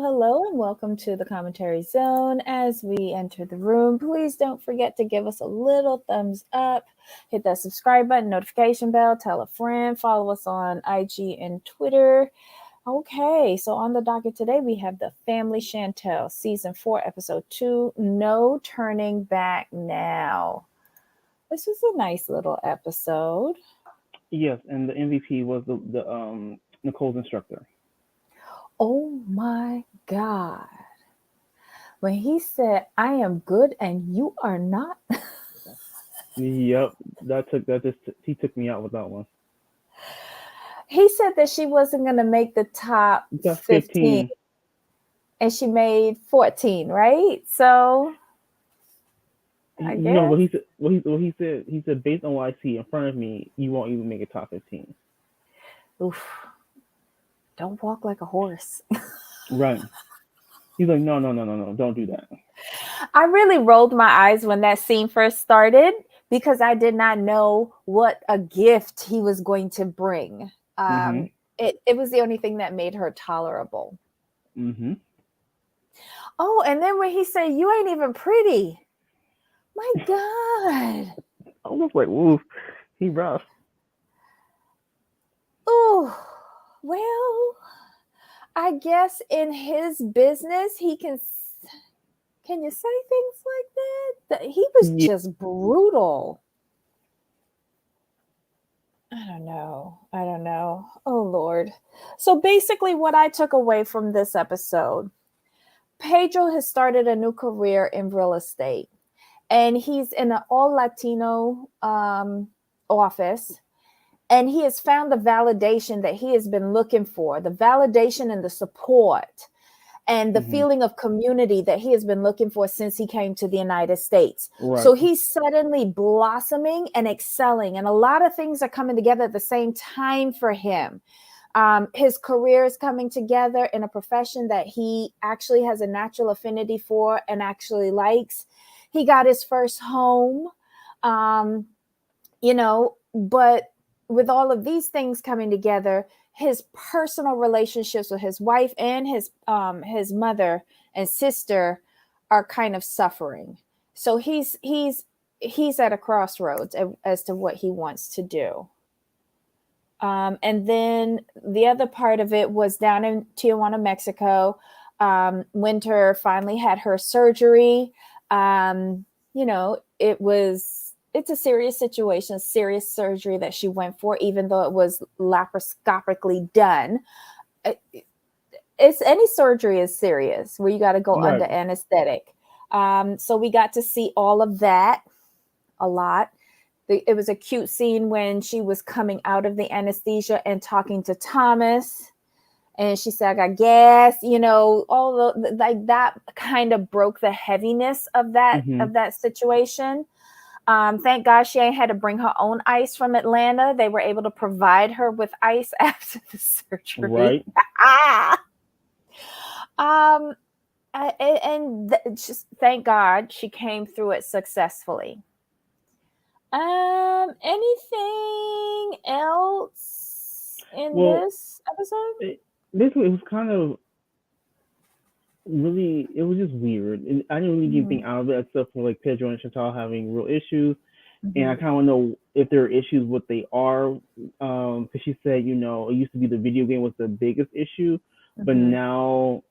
hello, and welcome to the commentary zone. As we enter the room, please don't forget to give us a little thumbs up, hit that subscribe button, notification bell, tell a friend, follow us on IG and Twitter. Okay, so on the docket today, we have The Family Chantel, Season 4, Episode 2, No Turning Back Now. This was a nice little episode. Yes, and the MVP was the Nicole's instructor. Oh my God. When he said, I am good and you are not. Yep, he took me out with that one. He said that she wasn't going to make the top Got 15 15. and she made 14, right? So I No, guess. he said based on what I see in front of me, you won't even make a top 15. Oof. Don't walk like a horse. Right. He's like, no, don't do that. I really rolled my eyes when that scene first started because I did not know what a gift he was going to bring. Mm-hmm. It was the only thing that made her tolerable. Mm-hmm. Oh, and then when he said, you ain't even pretty. My God. I was like, woof, he rough. Oh, well, I guess in his business, he can you say things like that? He was Yeah. just brutal. I don't know. Oh, Lord. So basically, what I took away from this episode, Pedro has started a new career in real estate, and he's in an all Latino office. And he has found the validation that he has been looking for, the validation and the support and the feeling of community that he has been looking for since he came to the United States. Right. So he's suddenly blossoming and excelling, and a lot of things are coming together at the same time for him. His career is coming together in a profession that he actually has a natural affinity for and actually likes. He got his first home, but with all of these things coming together, his personal relationships with his wife and his mother and sister are kind of suffering. So he's at a crossroads as to what he wants to do. And then the other part of it was down in Tijuana, Mexico. Winter finally had her surgery. It's a serious situation, serious surgery that she went for, even though it was laparoscopically done. It's any surgery is serious where you got to go under anesthetic. So we got to see all of that a lot. It was a cute scene when she was coming out of the anesthesia and talking to Thomas. And she said, I got gas, all the like that kind of broke the heaviness of that situation. Thank God she ain't had to bring her own ice from Atlanta. They were able to provide her with ice after the surgery. Right. Just thank God she came through it successfully. Anything else in this episode? Basically, it was kind of really, it was just weird. I didn't really get anything out of it except for like Pedro and Chantal having real issues. And I kind of want to know if there are issues, what they are. Because she said, it used to be the video game was the biggest issue, but now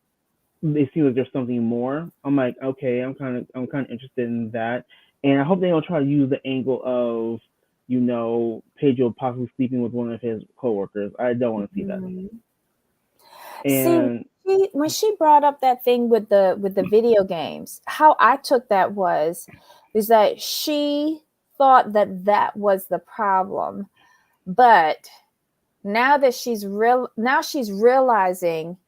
it seems like there's something more. I'm like, okay, I'm kind of interested in that, and I hope they don't try to use the angle of, Pedro possibly sleeping with one of his coworkers. I don't want to see that. And when she brought up that thing with the video games, how I took that is that she thought that was the problem, but now she's realizing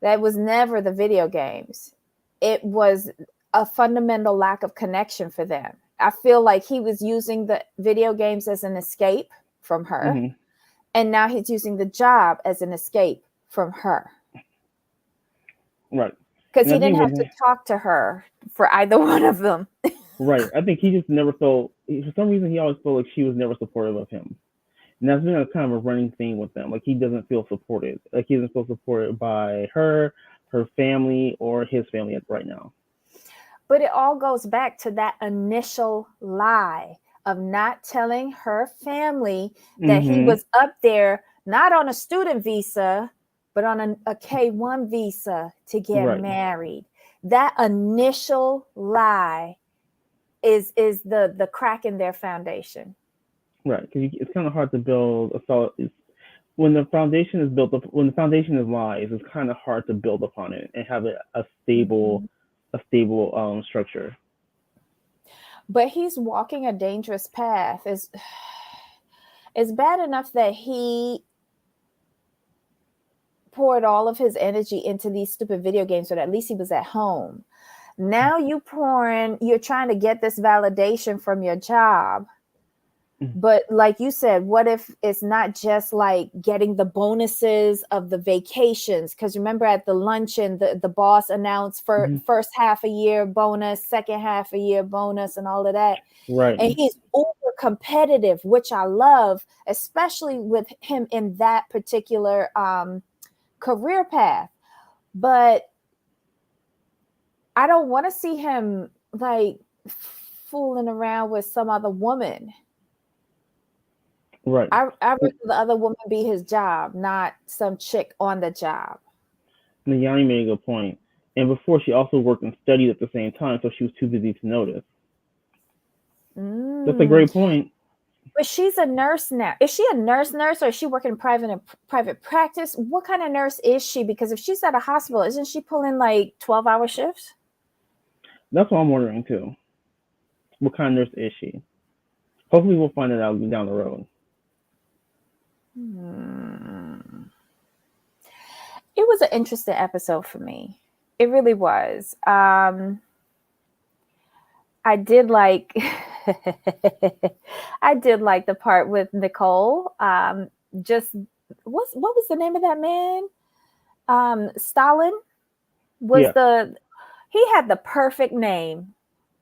that was never the video games. It was a fundamental lack of connection for them. I feel like he was using the video games as an escape from her, and now he's using the job as an escape from her. Right. Because he didn't have to talk to her for either one of them. Right. I think he just never felt, for some reason, he always felt like she was never supportive of him. And that's been a kind of a running theme with them. Like, he doesn't feel supported. Like, he doesn't feel supported by her, her family or his family right now. But it all goes back to that initial lie of not telling her family that he was up there, not on a student visa, but on a K-1 visa to get married. That initial lie is the crack in their foundation. Right, because it's kind of hard to build a solid. When the foundation is built up, when the foundation is lies, it's kind of hard to build upon it and have a stable structure. But he's walking a dangerous path. It's bad enough that he poured all of his energy into these stupid video games, so that at least he was at home. Now you're trying to get this validation from your job. But like you said, what if it's not just like getting the bonuses of the vacations? Because remember at the luncheon, the boss announced first half a year bonus, second half a year bonus, and all of that. Right. And he's uber competitive, which I love, especially with him in that particular career path. But I don't want to see him like fooling around with some other woman. Right. I rather the other woman be his job, not some chick on the job. And Yanni made a good point. And before, she also worked and studied at the same time, so she was too busy to notice. That's a great point. But she's a nurse now. Is she a nurse, or is she working in private practice? What kind of nurse is she? Because if she's at a hospital, isn't she pulling like 12-hour shifts? That's what I'm wondering too. What kind of nurse is she? Hopefully, we'll find it out down the road. It was an interesting episode for me. It really was. I did like I did like the part with Nicole. Just what was the name of that man? Stalin was he had the perfect name.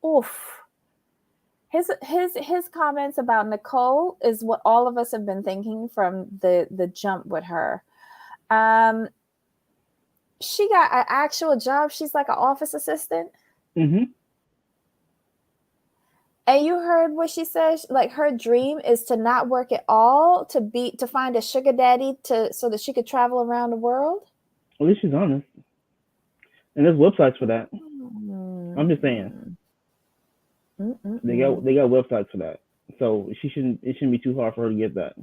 Oof. His comments about Nicole is what all of us have been thinking from the jump with her. She got an actual job. She's like an office assistant. And you heard what she says. Like her dream is to not work at all, to find a sugar daddy so that she could travel around the world. At least she's honest. And there's websites for that. I'm just saying. They got websites for that, so it shouldn't be too hard for her to get that.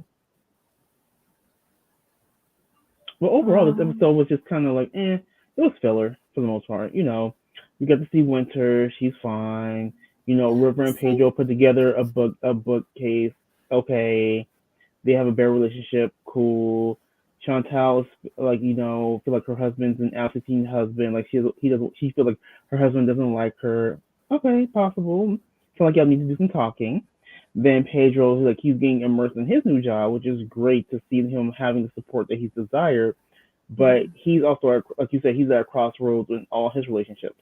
Well, overall, this episode was just kind of like, it was filler for the most part. You know, we got to see Winter; she's fine. You know, River and Pedro put together a bookcase. Okay, they have a better relationship. Cool. Chantel's like, you know, feel like her husband's an absentee husband. Like she feel like her husband doesn't like her. Okay, possible. Feel like y'all need to do some talking. Then Pedro, like he's getting immersed in his new job, which is great to see him having the support that he's desired. But he's also, like you said, he's at a crossroads in all his relationships.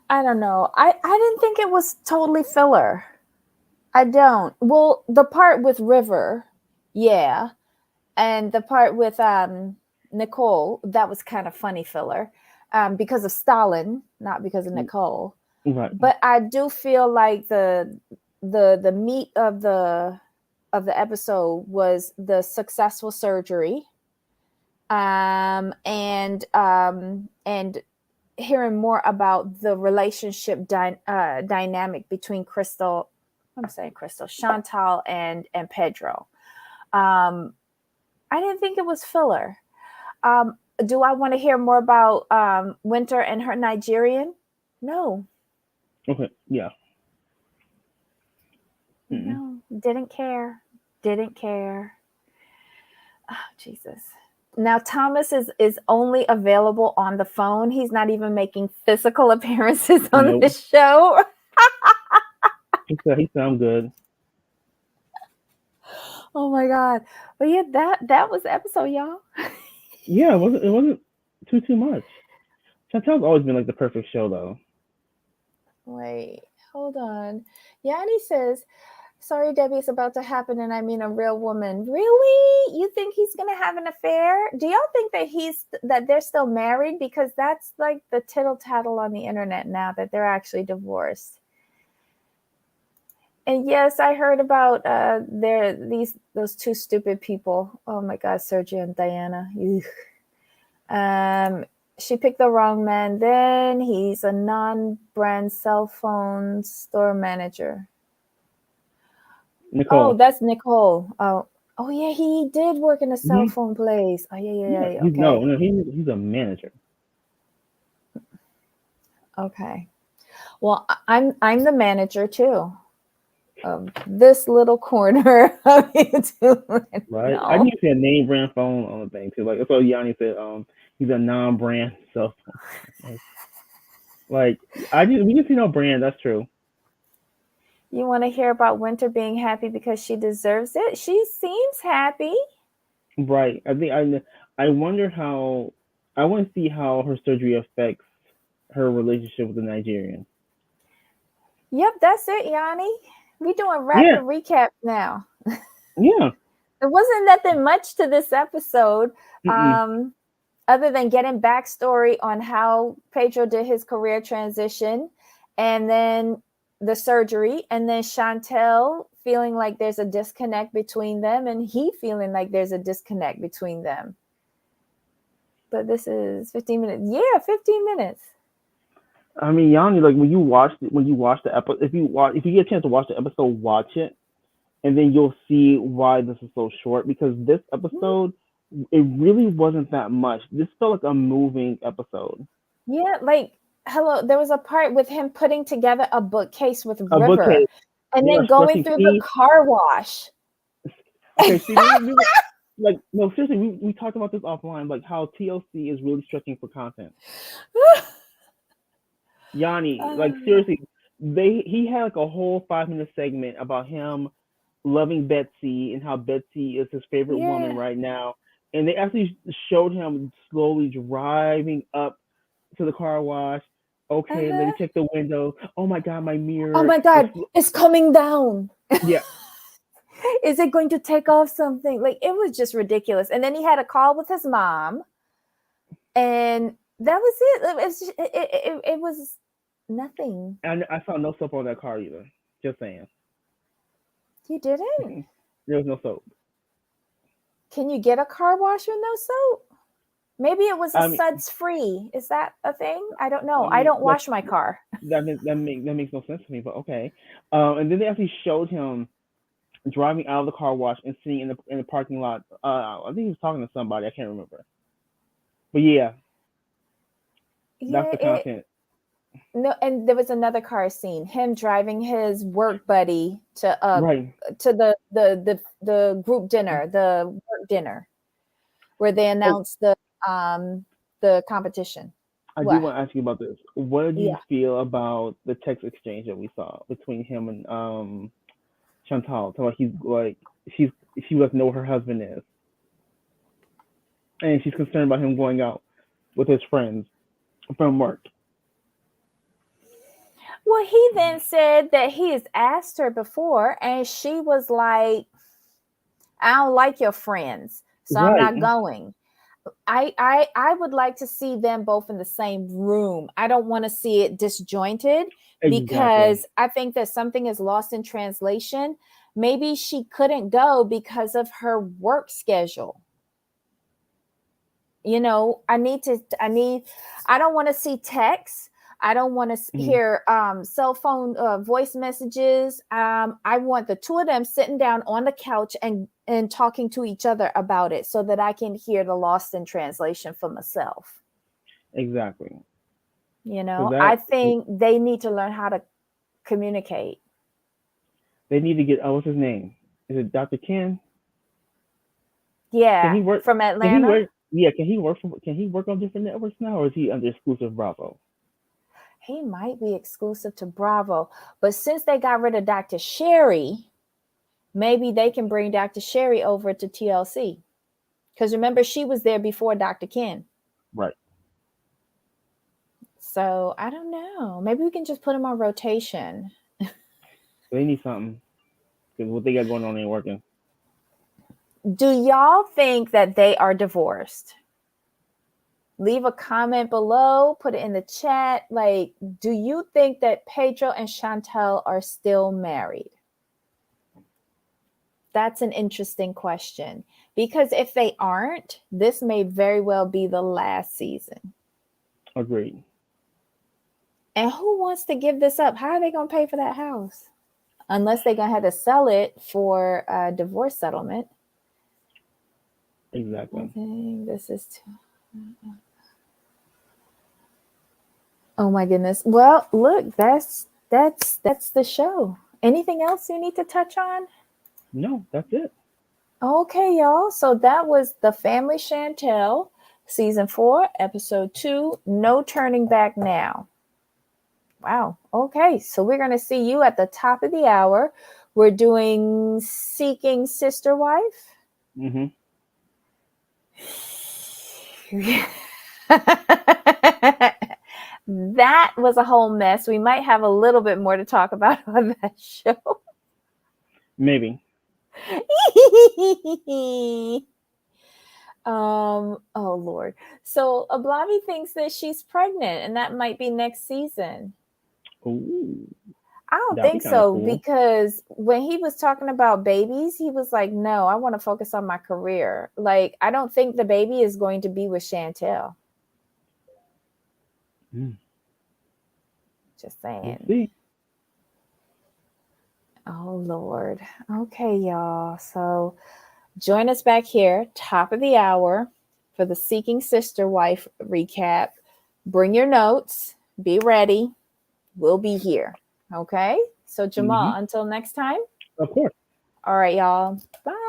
I don't know. I didn't think it was totally filler. I don't. Well, the part with River, yeah. And the part with Nicole, that was kind of funny filler. Because of Stalin, not because of Nicole. Right. But I do feel like the meat of the episode was the successful surgery, and hearing more about the relationship dynamic between Chantal and Pedro. I didn't think it was filler. Do I want to hear more about Winter and her Nigerian? No. Okay. Yeah. No. Didn't care. Oh, Jesus. Now Thomas is only available on the phone. He's not even making physical appearances on the show. He sounds good. Oh my God. But yeah, that was the episode, y'all. Yeah, it wasn't too much. Chantel's always been like the perfect show, though. Wait, hold on. Yanni says, Sorry, Debbie, it's about to happen, and I mean a real woman. Really? You think he's gonna have an affair? Do y'all think that they're still married? Because that's like the tittle tattle on the internet now, that they're actually divorced. And yes, I heard about those two stupid people. Oh my God, Sergio and Diana. She picked the wrong man. Then he's a non-brand cell phone store manager. Nicole. Oh, that's Nicole. Oh yeah, he did work in a cell phone place. Oh yeah. Okay. No, he's a manager. Okay. Well, I'm the manager too of this little corner of YouTube. Right. No. I need to see a name brand phone on the thing too. Like that's what Yanni said. He's a non-brand cell phone. Like we just see no brand. That's true. You want to hear about Winter being happy because she deserves it? She seems happy. Right. I wonder how. I want to see how her surgery affects her relationship with the Nigerian. Yep, that's it, Yanni. We doing rapid recap now. Yeah. There wasn't nothing much to this episode. Other than getting backstory on how Pedro did his career transition, and then the surgery, and then Chantel feeling like there's a disconnect between them, and he feeling like there's a disconnect between them. But this is 15 minutes. Yeah, 15 minutes. I mean, Yanni, like when you watch the episode, if you get a chance to watch the episode, watch it, and then you'll see why this is so short. Because this episode, it really wasn't that much. This felt like a moving episode. Yeah, like hello, there was a part with him putting together a bookcase with River, bookcase. and then going through the car wash. Okay, see, like no, seriously, we talked about this offline, like how TLC is really stretching for content. Yanni, like seriously, he had like a whole 5-minute segment about him loving Betsy and how Betsy is his favorite woman right now, and they actually showed him slowly driving up to the car wash. Okay, let me check the window. Oh my God, my mirror. Oh my God, it's coming down. Yeah. Is it going to take off something? Like, it was just ridiculous. And then he had a call with his mom, and that was it. It was nothing. And I saw no soap on that car either. Just saying. You didn't? There was no soap. Can you get a car wash with no soap? Maybe it was suds free. Is that a thing? I don't know. I don't wash my car. That makes no sense to me, but okay. And then they actually showed him driving out of the car wash and sitting in the parking lot. I think he was talking to somebody. I can't remember. But yeah, that's the content. No, and there was another car scene. Him driving his work buddy to the group dinner, the work dinner, where they announced the competition. I do want to ask you about this. What did you feel about the text exchange that we saw between him and Chantal? So like she doesn't know who her husband is, and she's concerned about him going out with his friends from work. Well, he then said that he has asked her before, and she was like, "I don't like your friends, so I'm not going." I would like to see them both in the same room. I don't want to see it disjointed because I think that something is lost in translation. Maybe she couldn't go because of her work schedule. You know, I don't want to see text. I don't want to hear cell phone voice messages. I want the two of them sitting down on the couch and talking to each other about it so that I can hear the lost in translation for myself. Exactly. You know, I think they need to learn how to communicate. They need to get, what's his name? Is it Dr. Ken? Yeah, from Atlanta. Can he work on different networks now, or is he under exclusive Bravo? He might be exclusive to Bravo, but since they got rid of Dr. Sherry, maybe they can bring Dr. Sherry over to TLC. Because remember, she was there before Dr. Ken. Right. So I don't know. Maybe we can just put him on rotation. They need something. because what they got going on ain't working. Do y'all think that they are divorced? Leave a comment below, put it in the chat. Like, do you think that Pedro and Chantel are still married? That's an interesting question, because if they aren't, this may very well be the last season. Agreed. And who wants to give this up? How are they going to pay for that house? Unless they're going to have to sell it for a divorce settlement. Exactly. Okay, this is too... Oh my goodness. Well, look, that's the show. Anything else you need to touch on? No, that's it. Okay, y'all. So that was The Family Chantel, season 4, episode 2, No Turning Back Now. Wow. Okay, so we're going to see you at the top of the hour. We're doing Seeking Sister Wife. Mm-hmm. That was a whole mess. We might have a little bit more to talk about on that show. Maybe. Oh Lord. So Ablavi thinks that she's pregnant, and that might be next season. Ooh. I don't think so, cool. Because when he was talking about babies, he was like, no, I want to focus on my career. Like, I don't think the baby is going to be with Chantel. Just saying. We'll see. Oh, Lord. Okay, y'all. So join us back here, top of the hour, for the Seeking Sister Wife recap. Bring your notes. Be ready. We'll be here. Okay? So, Jamal, until next time. Of course. All right, y'all. Bye.